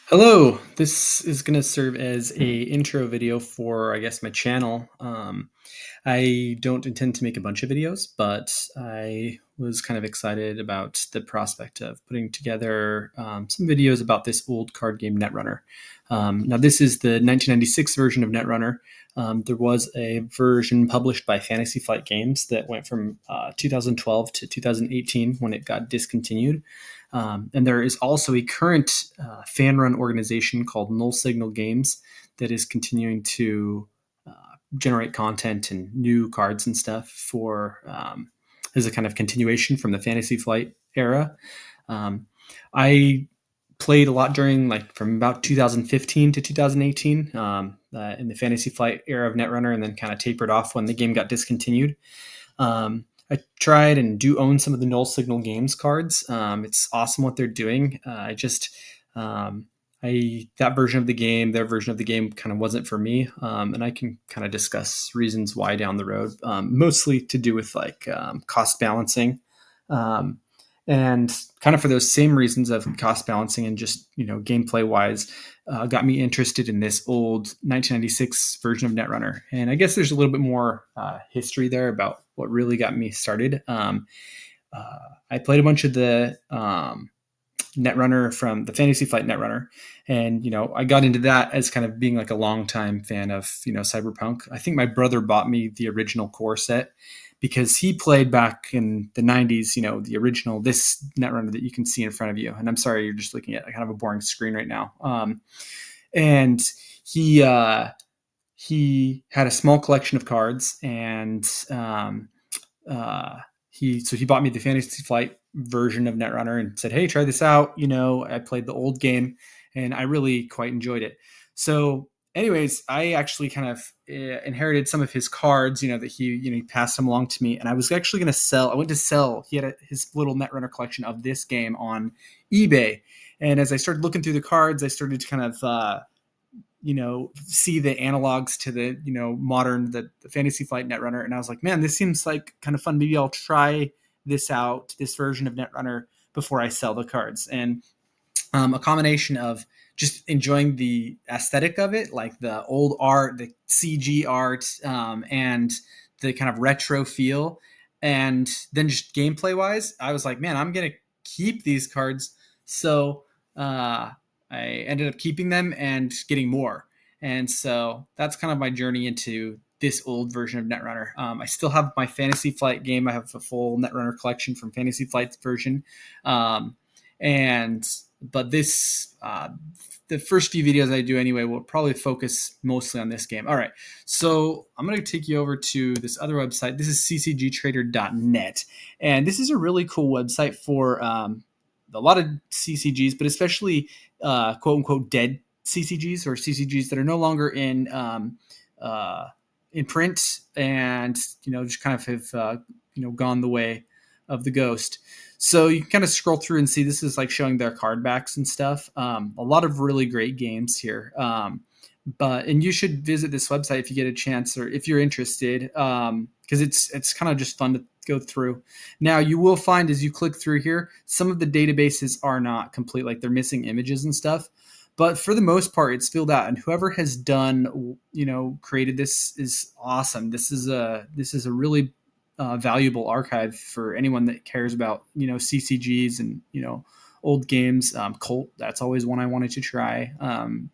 Hello, this is going to serve as a intro video for, I guess, my channel. I don't intend to make a bunch of videos, but I was kind of excited about the prospect of putting together some videos about this old card game, NetRunner. Now, this is the 1996 version of NetRunner. There was a version published by Fantasy Flight Games that went from 2012 to 2018 when it got discontinued. And there is also a current fan-run organization called Null Signal Games that is continuing to generate content and new cards and stuff for as a kind of continuation from the Fantasy Flight era. I played a lot during from about 2015 to 2018 in the Fantasy Flight era of Netrunner, and then kind of tapered off when the game got discontinued. I tried and do own some of the Null Signal Games cards. It's awesome what they're doing. That version of the game, their version of the game, kind of wasn't for me, and I can kind of discuss reasons why down the road. Mostly to do with cost balancing, and kind of for those same reasons of cost balancing and just gameplay wise, got me interested in this old 1996 version of Netrunner. And I guess there's a little bit more history there about what really got me started. I played a bunch of the Netrunner from the Fantasy Flight Netrunner, and I got into that as kind of being like a longtime fan of Cyberpunk. I think my brother bought me the original core set because he played back in the 90s, the original, this Netrunner that you can see in front of you. And I'm sorry, you're just looking at kind of a boring screen right now. And he had a small collection of cards, and he bought me the Fantasy Flight version of Netrunner and said, "Hey, try this out." I played the old game and I really quite enjoyed it. So anyways, I actually kind of inherited some of his cards, that he passed them along to me. And I was actually going to sell. I went to sell. He had his little Netrunner collection of this game on eBay. And as I started looking through the cards, I started to kind of, see the analogs to the, modern, the Fantasy Flight Netrunner. And I was like, man, this seems like kind of fun. Maybe I'll try this out, this version of Netrunner, before I sell the cards. And a combination of just enjoying the aesthetic of it, like the old art, the CG art, and the kind of retro feel. And then just gameplay wise, I was like, man, I'm going to keep these cards. So I ended up keeping them and getting more. And so that's kind of my journey into this old version of Netrunner. I still have my Fantasy Flight game. I have a full Netrunner collection from Fantasy Flight's version. But this, the first few videos I do anyway, will probably focus mostly on this game. All right. So I'm going to take you over to this other website. This is ccgtrader.net. And this is a really cool website for a lot of CCGs, but especially quote unquote dead CCGs, or CCGs that are no longer in print, and just kind of have gone the way of the ghost. So you can kind of scroll through and see this is like showing their card backs and stuff. A lot of really great games here. And you should visit this website if you get a chance, or if you're interested, because it's kind of just fun to go through. Now, you will find as you click through here, some of the databases are not complete, like they're missing images and stuff. But for the most part, it's filled out, and whoever has done, created this is awesome. This is a really valuable archive for anyone that cares about, CCGs and, old games. Cult, that's always one I wanted to try. I'm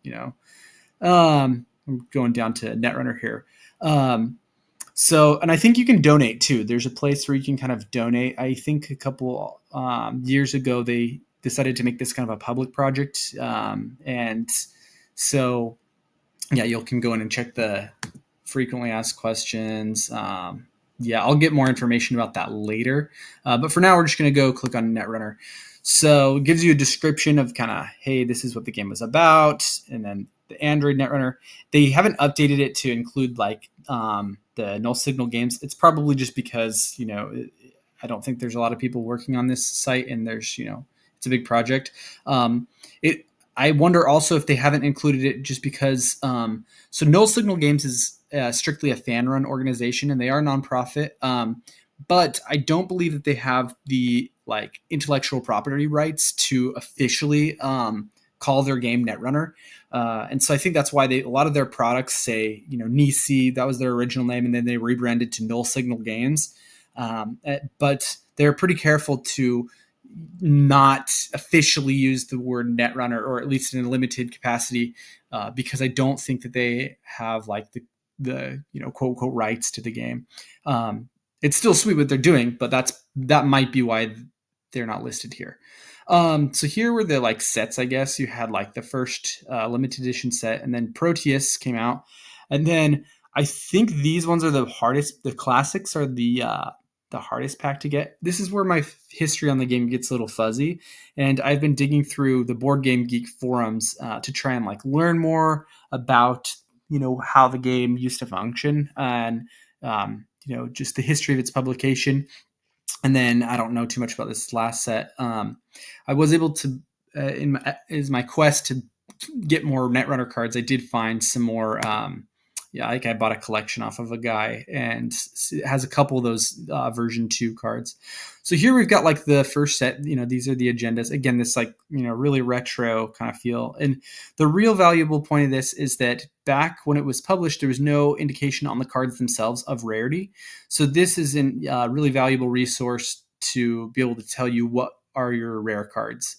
going down to Netrunner here. And I think you can donate too. There's a place where you can kind of donate. I think a couple years ago, they decided to make this kind of a public project. And so, yeah, you can go in and check the frequently asked questions. I'll get more information about that later. But for now, we're just going to go click on Netrunner. So it gives you a description of kind of, hey, this is what the game was about. And then the Android Netrunner, they haven't updated it to include the Null Signal games. It's probably just because, I don't think there's a lot of people working on this site, and there's, it's a big project. I wonder also if they haven't included it just because, so Null Signal Games is strictly a fan-run organization, and they are nonprofit. But I don't believe that they have the intellectual property rights to officially call their game Netrunner. And so I think that's why a lot of their products say, Nisi, that was their original name, and then they rebranded to Null Signal Games. But they're pretty careful to not officially use the word Netrunner, or at least in a limited capacity, because I don't think that they have like the quote unquote rights to the game. It's still sweet what they're doing, but that might be why they're not listed here. So here were the like sets, I guess. You had like the first limited edition set, and then Proteus came out, and then I think these ones are the hardest. The classics are the hardest pack to get. This is where my history on the game gets a little fuzzy, and I've been digging through the Board Game Geek forums to try and like learn more about how the game used to function, and just the history of its publication. And then I don't know too much about this last set. I was able to, in my quest to get more Netrunner cards, I did find some more. I bought a collection off of a guy, and it has a couple of those version 2 cards. So here we've got like the first set. These are the agendas. Again, this like really retro kind of feel. And the real valuable point of this is that back when it was published, there was no indication on the cards themselves of rarity. So this is a really valuable resource to be able to tell you what are your rare cards.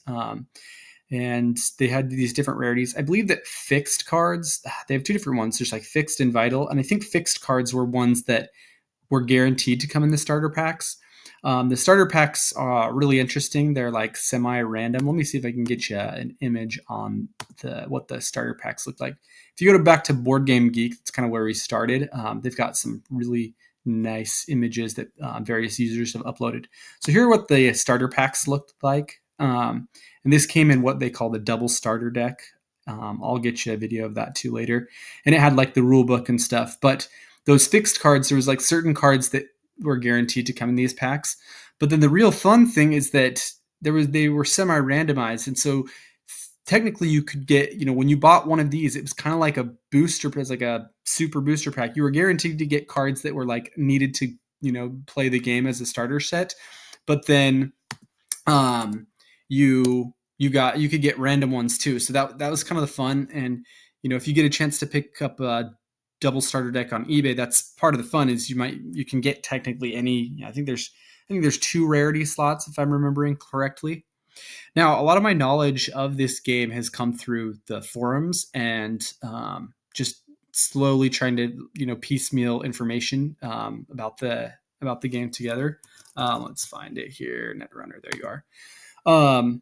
And they had these different rarities. I believe that fixed cards, they have 2 different ones. There's like fixed and vital. And I think fixed cards were ones that were guaranteed to come in the starter packs. The starter packs are really interesting. They're like semi-random. Let me see if I can get you an image on what the starter packs look like. If you go back to Board Game Geek, it's kind of where we started. They've got some really nice images that various users have uploaded. So here are what the starter packs looked like. And this came in what they call the double starter deck. I'll get you a video of that too later. And it had like the rule book and stuff. But those fixed cards, there was like certain cards that were guaranteed to come in these packs. But then the real fun thing is that they were semi-randomized. And so technically you could get, when you bought one of these, it was kind of like a booster, it was like a super booster pack. You were guaranteed to get cards that were like needed to, play the game as a starter set. But then you could get random ones too. So that was kind of the fun. And, if you get a chance to pick up a double starter deck on eBay, that's part of the fun is you can get technically any, I think there's 2 rarity slots, if I'm remembering correctly. Now, a lot of my knowledge of this game has come through the forums and just slowly trying to, piecemeal information about the game together. Let's find it here. Netrunner, there you are.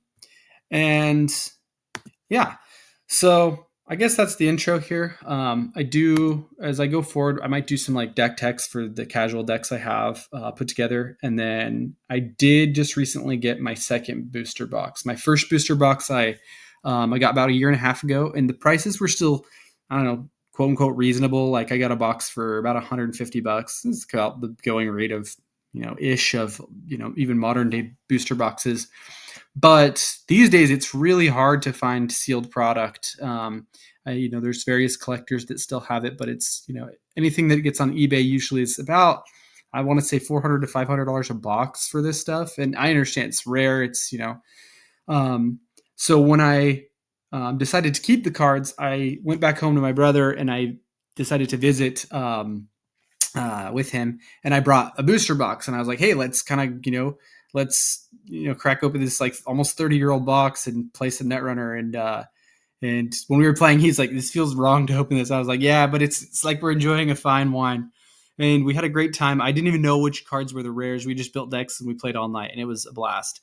And yeah, so I guess that's the intro here. As I go forward, I might do some like deck text for the casual decks I have put together. And then I did just recently get my second booster box. My first booster box I got about a year and a half ago, and the prices were still, I don't know, quote unquote reasonable. Like I got a box for about $150. It's about the going rate of, ish of, even modern day booster boxes. But these days, it's really hard to find sealed product. There's various collectors that still have it, but it's, anything that gets on eBay usually is about, I want to say $400 to $500 a box for this stuff. And I understand it's rare. It's, so when I decided to keep the cards, I went back home to my brother and I decided to visit with him, and I brought a booster box, and I was like, hey, let's kind of, let's crack open this like almost 30-year-old box and play some Netrunner. And when we were playing, he's like, this feels wrong to open this. I was like, yeah, but it's like we're enjoying a fine wine. And we had a great time. I didn't even know which cards were the rares. We just built decks and we played all night, and it was a blast.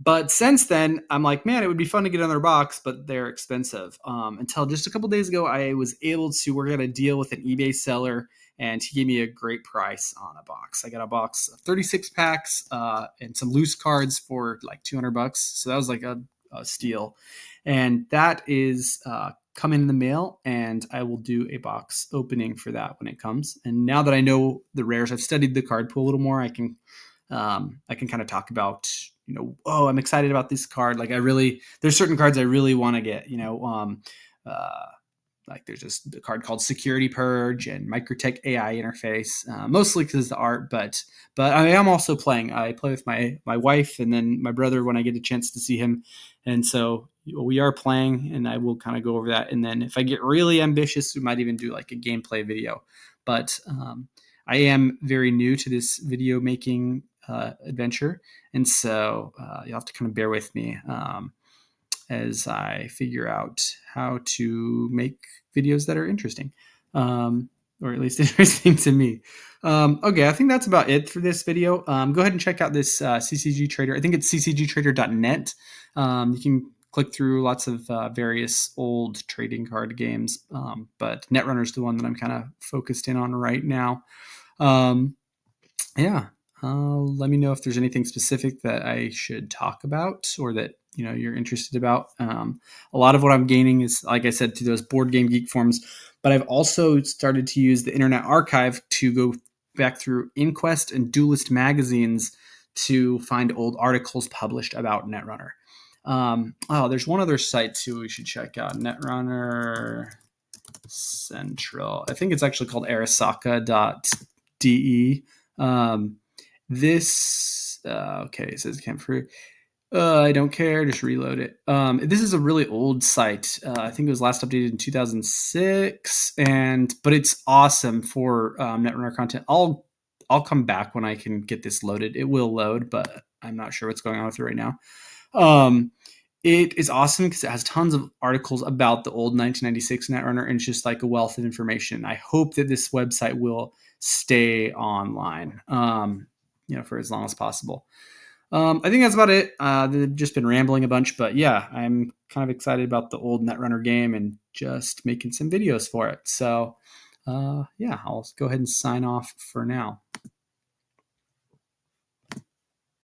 But since then, I'm like, man, it would be fun to get another box, but they're expensive. Until just a couple days ago, I was able to work out a deal with an eBay seller, and he gave me a great price on a box. I got a box of 36 packs and some loose cards for like $200. So that was like a steal. And that is coming in the mail, and I will do a box opening for that when it comes. And now that I know the rares, I've studied the card pool a little more, I can kind of talk about, I'm excited about this card. Like there's certain cards I really want to get, like there's just a card called Security Purge and Microtech AI interface, mostly because of the art, but I am also playing. I play with my wife and then my brother when I get a chance to see him. And so, we are playing, and I will kind of go over that. And then if I get really ambitious, we might even do like a gameplay video. But I am very new to this video making adventure, and so you'll have to kind of bear with me as I figure out how to make videos that are interesting, or at least interesting to me. Okay, I think that's about it for this video. Go ahead and check out this CCG Trader. I think it's ccgtrader.net. You can click through lots of various old trading card games, but NetRunner is the one that I'm kind of focused in on right now. Yeah. Let me know if there's anything specific that I should talk about or that you're interested about. A lot of what I'm gaining is, like I said, to those Board Game Geek forums, but I've also started to use the Internet Archive to go back through Inquest and Duelist magazines to find old articles published about Netrunner. There's one other site too we should check out: Netrunner Central. I think it's actually called arasaka.de. Okay, it says camp free. I don't care. Just reload it. This is a really old site. I think it was last updated in 2006, but it's awesome for Netrunner content. I'll come back when I can get this loaded. It will load, but I'm not sure what's going on with it right now. It is awesome because it has tons of articles about the old 1996 Netrunner, and it's just like a wealth of information. I hope that this website will stay online, for as long as possible. I think that's about it. They've just been rambling a bunch, but yeah, I'm kind of excited about the old Netrunner game and just making some videos for it. So, I'll go ahead and sign off for now.